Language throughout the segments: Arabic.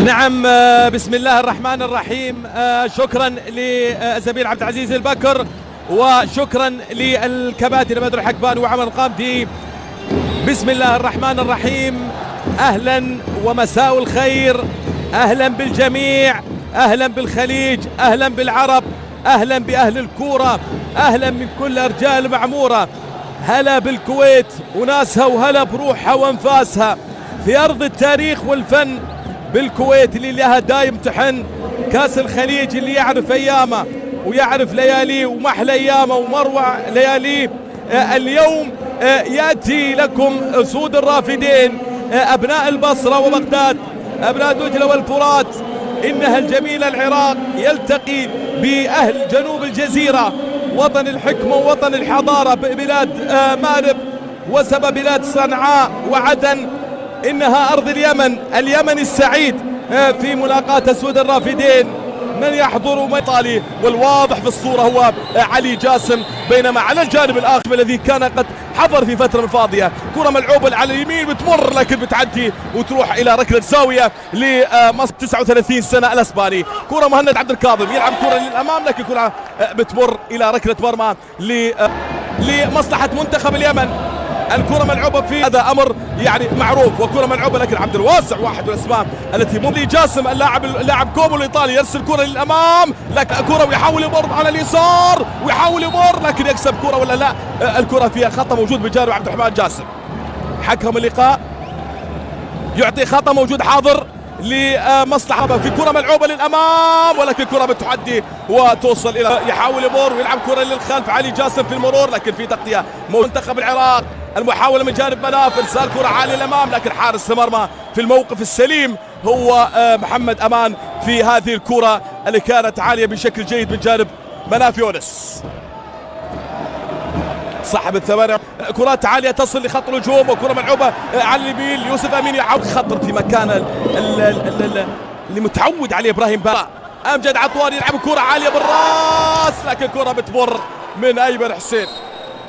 نعم. بسم الله الرحمن الرحيم. شكرا لزميل عبد العزيز البكر، وشكرا للكباتن بدر الحكباني وعمر القامدي. بسم الله الرحمن الرحيم. أهلا ومساء الخير، أهلا بالجميع، أهلا بالخليج، أهلا بالعرب، أهلا بأهل الكورة، أهلا من كل أرجاء المعمورة. هلا بالكويت وناسها، وهلا بروحها وانفاسها في أرض التاريخ والفن بالكويت اللي لها دايم تحن. كاس الخليج اللي يعرف أيامه ويعرف لياليه ومحلى أيامه ومروع لياليه. اليوم يأتي لكم أسود الرافدين، أبناء البصرة وبغداد، أبناء دجلة والفرات، إنها الجميل العراق يلتقي بأهل جنوب الجزيرة، وطن الحكمة ووطن الحضارة، بلاد مأرب وسبا بلاد صنعاء وعدن. إنها أرض اليمن، اليمن السعيد في ملاقاة أسود الرافدين. من يحضر إيطالي، والواضح في الصورة هو علي جاسم، بينما على الجانب الآخر الذي كان قد حضر في فترة فاضية كرة ملعوبة على اليمين بتمر لكن بتعدي وتروح إلى ركلة زاوية لمصر 39 سنة الأسباني. كرة مهند عبد الكاظم يلعب كرة للأمام لكن كرة بتمر إلى ركلة مرمى لمصلحة منتخب اليمن. الكرة ملعوبة في هذا أمر يعني معروف، وكرة ملعوبة لكن عبد الواسع واحد من الأسماء التي مملي جاسم اللاعب كومو الإيطالي يرسل كرة للأمام، لكن كرة ويحاول يمر على اليسار ويحاول يمر لكن يكسب كرة ولا لا. الكرة فيها خطأ موجود بجانب عبد الرحمن جاسم. حكم اللقاء يعطي خطأ موجود حاضر لمصلحة في كرة ملعوبة للأمام، ولكن الكرة بتعدي وتوصل إلى يحاول يمر ويلعب كرة للخلف. علي جاسم في المرور لكن في تغطية منتخب العراق. المحاولة من جانب مناف، ارسال كرة عالية للأمام لكن حارس المرمى في الموقف السليم هو محمد أمان في هذه الكرة اللي كانت عالية بشكل جيد من جانب مناف يونس. صاحب الثمانية كرات عالية تصل لخط الهجوم، وكرة ملعوبة على اليمين. يوسف أمين يعود خطر في مكان اللي متعود عليه إبراهيم باقي. أمجد عطوان يلعب كرة عالية بالراس لكن كرة بتمر من أيمن حسين.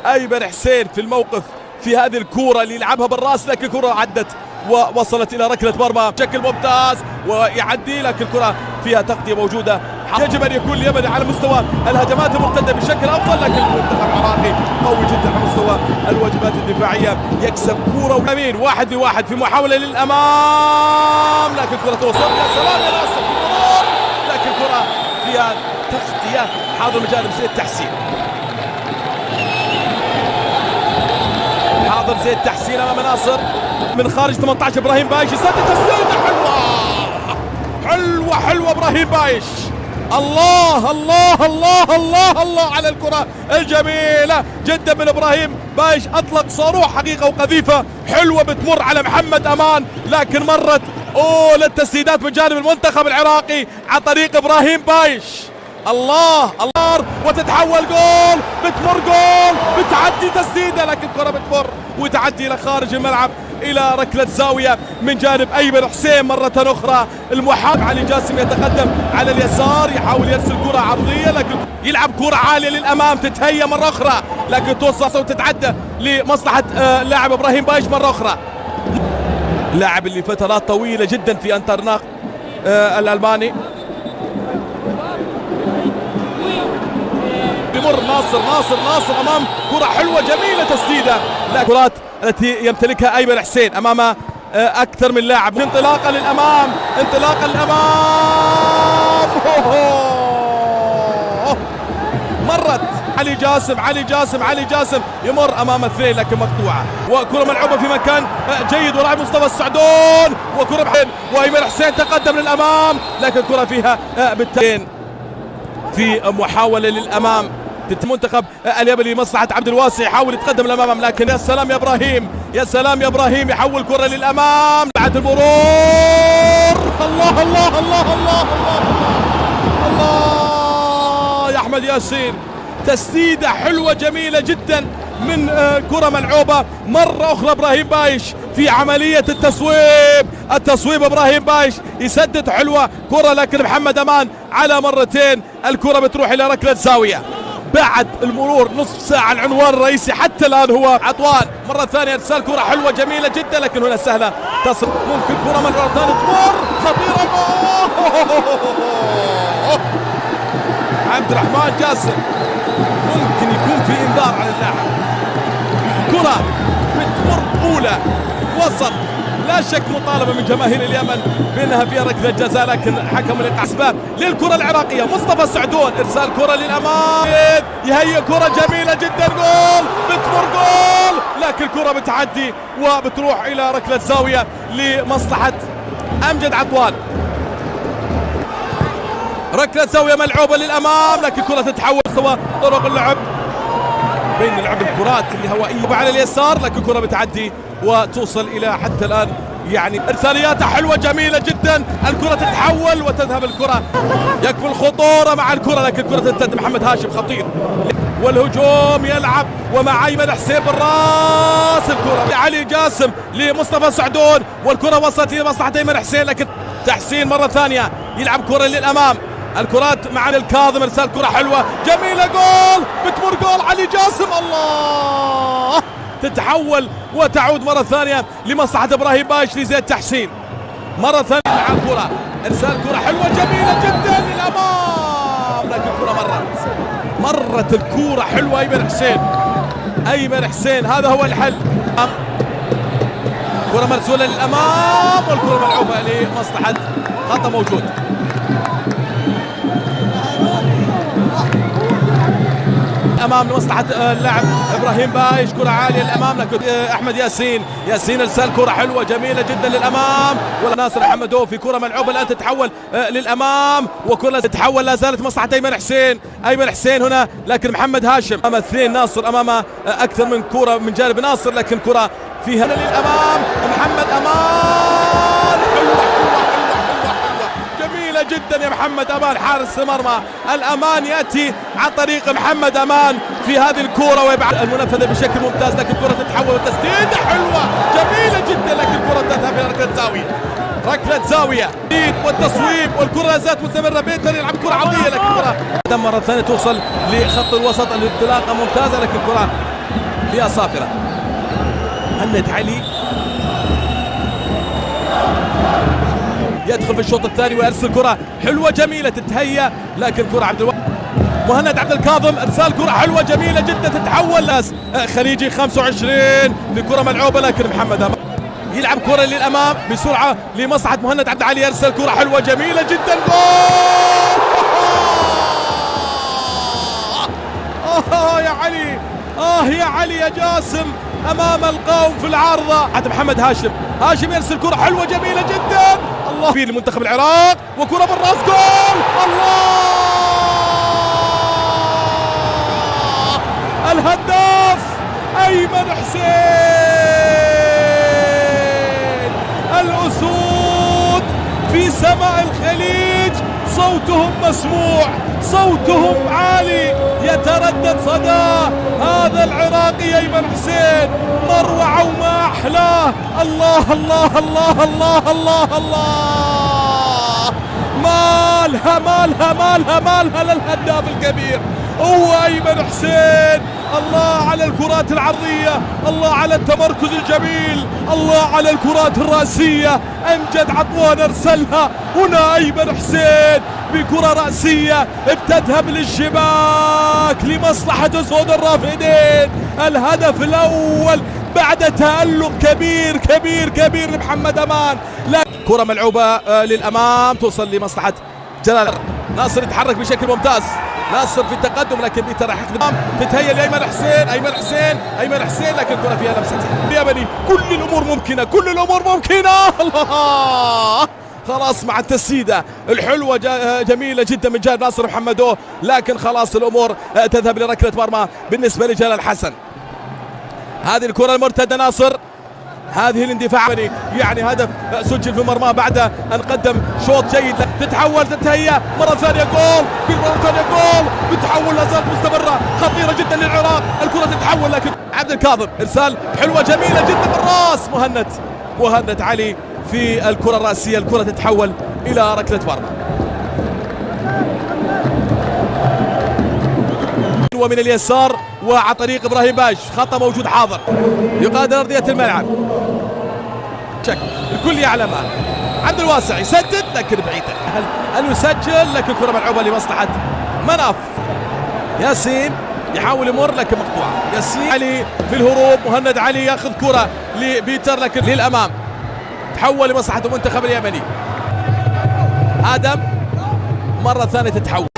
أيمن حسين في الموقف في هذه الكرة اللي يلعبها بالراس لكن الكرة عدت ووصلت إلى ركلة مرمى بشكل ممتاز ويعدي، لكن الكرة فيها تغطية موجودة. يجب أن يكون اليمن على مستوى الهجمات المرتدة بشكل أفضل، لكن المنتخب العراقي قوي جدا على مستوى الواجبات الدفاعية. يكسب كرة أمين 1-1 في محاولة للأمام لكن الكرة توصل. يا سلام يا ناصر في المرور، لكن الكرة فيها تغطية حاضر من جانب زيد تحسين. حاضر زيد تحسين أمام ناصر من خارج 18. إبراهيم بايش يسدد تسديدة حلوة إبراهيم بايش. الله الله الله الله الله على الكرة الجميلة جدا من إبراهيم بايش. أطلق صاروخ حقيقة وقذيفة حلوة بتمر على محمد أمان لكن مرت للتسديدات من جانب المنتخب العراقي عن طريق إبراهيم بايش. الله الله، وتتحول جول، بتمر جول، بتعدي تسديدة لكن الكرة بتمر وتعدي إلى خارج الملعب إلى ركلة زاوية من جانب أيمن حسين مرة أخرى. المحاولة علي جاسم يتقدم على اليسار يحاول يرسل كرة عرضية لكن يلعب كرة عالية للأمام تتهيأ مرة أخرى لكن توصل وتتعدى لمصلحة لاعب إبراهيم بايش مرة أخرى. لاعب اللي فترات طويلة جدا في أنترناخ الألماني. يمر ناصر امام كرة حلوة جميلة تسديدة، الكرات التي يمتلكها ايمن حسين امام اكثر من لاعب. انطلاقة للامام مرت علي جاسم يمر امام اثنين لكن مقطوعة، وكرة ملعوبة في مكان جيد وراء مصطفى السعدون، وكرة بحين وايمن حسين تقدم للامام لكن الكرة فيها بالتين في محاولة للأمام. المنتخب اليمني لمصلحة عبد الواسع يحاول يتقدم للأمام لكن يا سلام يا إبراهيم يحول كرة للأمام بعد المرور. الله الله الله الله الله يا أحمد ياسين، تسديدة حلوة جميلة جدا من كرة ملعوبة مرة أخرى. إبراهيم بايش في عملية التصويب إبراهيم بايش يسدد حلوة كرة لكن محمد أمان على مرتين الكرة بتروح إلى ركلة زاوية. بعد المرور نصف ساعة العنوان الرئيسي حتى الآن هو عطوان. مرة ثانية إرسال كرة حلوة جميلة جدا، لكن هنا سهلة تصل. ممكن كرة مرة ثانية تمر خطيرة. عبد الرحمن جاسم ممكن يكون في إنذار على اللاعب. كرة بتمر أولى وسط، لا شك مطالبة من جماهير اليمن بأنها فيها ركلة جزاء، لكن حكم الأسباب للكرة العراقية. مصطفى سعدون إرسال كرة للأمام، يهيئ كرة جميلة جدا، جول بتمر جول، لكن الكرة بتعدي وبتروح إلى ركلة زاوية لمصلحة أمجد عطوان. ركلة زاوية ملعوبة للأمام، لكن الكرة تتحول سوى طرق اللعب بين لعب الكرات الهوائية على اليسار، لكن الكرة بتعدي وتوصل إلى حتى الآن يعني إرسالياتها حلوة جميلة جدا. الكرة تتحول وتذهب الكرة، يكفي الخطورة مع الكرة، لكن الكرة تنتهي. محمد هاشم خطير، والهجوم يلعب ومع أيمن حسين بالراس. الكرة علي جاسم لمصطفى سعدون، والكرة وصلت إلى مصلحة أيمن حسين، لكن تحسين مرة ثانية يلعب كرة للأمام. الكرات مع الكاظم، ارسال كرة حلوة جميلة، جول بتمر جول علي جاسم. الله، تتحول وتعود مرة ثانية لمصلحة ابراهيم بايش لزيد تحسين. مرة ثانية مع الكرة، ارسال كرة حلوة جميلة جدا للأمام، لكن الكرة مرت الكرة حلوة. أيمن حسين هذا هو الحل. كرة مرسولة للأمام، والكرة ملعوبة لمصلحة خطأ موجود. امام لمصلحه اللاعب ابراهيم بايش، كره عاليه للامام، لكن احمد ياسين ارسال كره حلوه جميله جدا للامام، وناصر حمدوه في كره ملعوبه الان تتحول للامام، وكره تتحول لا زالت مصلحه ايمن حسين هنا، لكن محمد هاشم امام اثنين، ناصر امامه اكثر من كره من جانب ناصر، لكن كره فيها للامام. محمد امان، حلوه جميلة جدا يا محمد أمان حارس مرمى الأمان، يأتي عن طريق محمد أمان في هذه الكرة ويبعد المنفذة بشكل ممتاز، لكن الكرة تتحول والتسديدة حلوة جميلة جدا، لكن الكرة تذهب إلى ركلة زاوية والتصويب، والكرة لا زالت مستمرة. بيتر يلعب كرة عرضية، لكن الكرة مرة ثانية توصل لخط الوسط، الانطلاقة ممتازة، لكن الكرة فيها صافرة. مهند علي يدخل في الشوط الثاني ويرسل كرة حلوة جميلة تتهيأ، لكن كرة مهند عبد الكاظم، ارسال كرة حلوة جميلة جدا تتحول خليجي 25 لكرة ملعوبة، لكن محمد أمان يلعب كرة للأمام بسرعة لمصلحة مهند عبد العالي، يرسل كرة حلوة جميلة جدا، جول. يا علي يا جاسم امام القوم في العارضة. حتى محمد هاشم يرسل كرة حلوة جميلة جدا، الله، في لمنتخب العراق، وكرة بالراس، جول. الله، الهداف أيمن حسين. الأسود في سماء الخليج صوتهم مسموع، صوتهم عالي، يتردد صدى هذا العراقي أيمن حسين، مروعة وما أحلاه. الله الله الله الله الله الله، مالها للهداف الكبير هو أيمن حسين. الله على الكرات العرضية، الله على التمركز الجميل، الله على الكرات الرأسية. أمجد عطوان أرسلها، هنا أيمن حسين بكرة رأسية بتذهب للشباك لمصلحة أسود الرافدين. الهدف الأول بعد تألق كبير لمحمد أمان. لا، كرة ملعوبة للأمام توصل لمصلحة جلال. ناصر يتحرك بشكل ممتاز، ناصر في التقدم، لكن بيتر حق تتهيأ لأيمن حسين، لكن الكرة فيها لمسة اليمني. كل الأمور ممكنة. الله، خلاص مع التسديدة الحلوة جميلة جدا من جانب ناصر محمدوه، لكن خلاص الأمور تذهب لركلة مرمى بالنسبة لجلال حسن. هذه الكرة المرتدة ناصر، هذه الاندفاع يعني هدف سجل في مرماه بعد أن قدم شوط جيد، تتحول تتهيأ مرة ثانية، جول، بتحول لا زالت مستمرة خطيرة جدا للعراق. الكرة تتحول، لكن عبد الكاظم ارسال حلوة جميلة جدا بالراس، مهند علي في الكرة الرأسية، الكرة تتحول إلى ركلة مرمى. ومن اليسار وعن طريق ابراهيم باش، خطأ موجود حاضر، يقاد ارضية الملعب. شك الكل يعلمها. عبد الواسع يسدد لكن بعيدة، هل يسجل؟ لكن كرة ملعوبة لمصلحة مناف. ياسين يحاول يمر لكن مقطوعة. ياسين علي في الهروب، مهند علي ياخذ كرة لبيتر لكن للأمام، تحول لمصلحة المنتخب اليمني. آدم مرة ثانية تتحول.